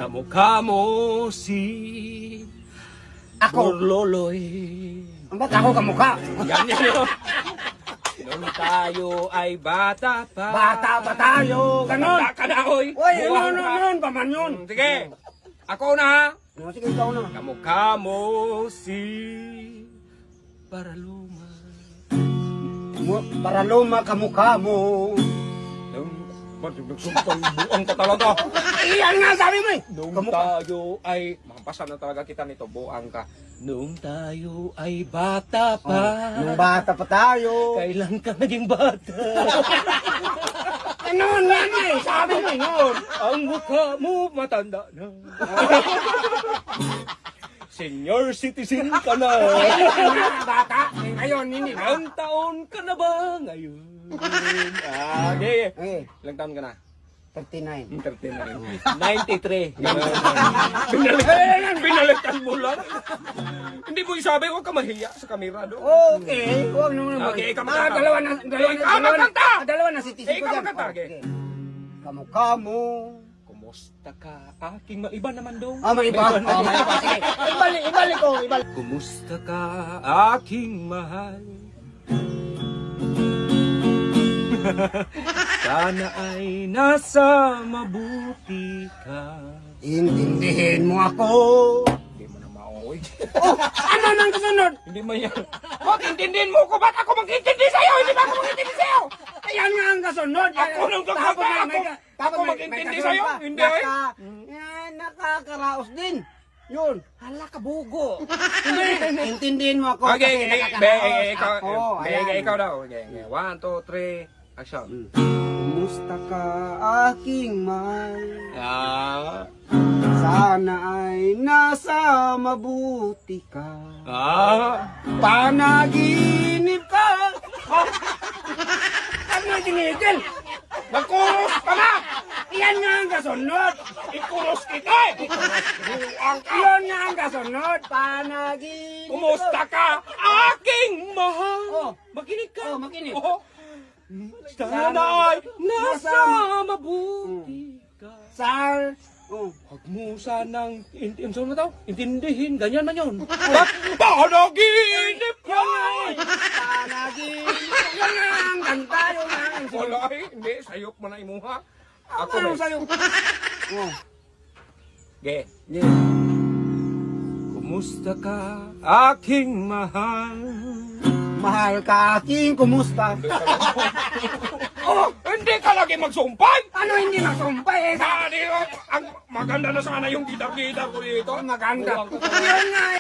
Kamukha mo si Ako. Loloy. Ba't ako kamukha? Ganyan yun. Nung tayo ay bata pa. Bata pa tayo. Ganon. Tanda ka na, oy. Uy, Buwang ka. noon pa man yun. Sige. Ako na, ha? No, sige, ikaw na. Kamukha mo si Paraluma. Para luma kamukha mo. Nagsumpang buang ka talaga. Iyan nga sabi mo eh. Nung Kamukha. tayo ay, makapasa na talaga kita nito, buang ka. Nung tayo ay bata pa. Nung bata pa tayo. Kailan ka naging bata? Ganon yan eh. Sabi mo eh noon. Ang mukha mo matanda na. Senior citizen ka na. Bata. Eh, ngayon, hindi na. Ilang taon ka na ba ngayon? Okay. Eh, Ilang taon ka na? 39. 93. Pinalitan mo lang. Hindi mo isabi, huwag ka mahiya sa kamera do. Okay, huwag naman. Okay, ikaw magkanta. Dalawa na, Ikaw magkanta! Dalawa na citizen Eh, ko ikaw dyan. magkanta, Okay. okay. Kamukha mo. Kumusta ka? Aking maiba naman dong. May iba. May iba. Sige. Ibalik ko. Kumusta ka? Aking mahal. Sana ay nasa mabuti ka. Intindihin mo ako. Hindi mo na maoy. Ano nang kasunod? Hindi mo yan. Huwag intindihin mo ko. Ba't ako mag-intindi sa'yo? Hindi ba ako mag-intindi sa'yo? Ayan nga ang kasunod. Ako nang kakanta. Ako mag-intindi sa'yo? Hindi. Nakakaraos din. Yun. Hala ka bugo. Intindihin mo ako. Okay, kasi nakakaraos ikaw. ako. Ayan. Ikaw daw. Okay, 1, 2, 3. Action. Kumusta ka aking mahal? Ah. Sana ay nasa mabuti ka. Ah. Panaginip ka. Ano yung tinigil? Nagkuros ka na! Iyan nga ang kasunod. Ikuros kita eh! Iyan nga ang kasunod. Panaginip Kumusta ka? Aking mahal! Oh. Makinig ka! Oh, makinig. Oh. Sana ay nasa mabuti ka. Sar. Oh. Huwag mo sanang intindihin. Ganyan man yun. Panaginip ka! Panaginip. Yan nga ang kanta. Yun nga ang Wala eh. Hindi. Sayop mo na imuha. Ako Ano eh. sa'yo? Oh. Ge. Yeah. Kumusta ka? Aking mahal. Mahal ka aking kumusta? Oh, hindi ka lagi magsumpay! Ano hindi nasumpay eh? Ang maganda na sana yung gitar-gitar ko dito. Maganda. Buwang ko. Yun nga eh.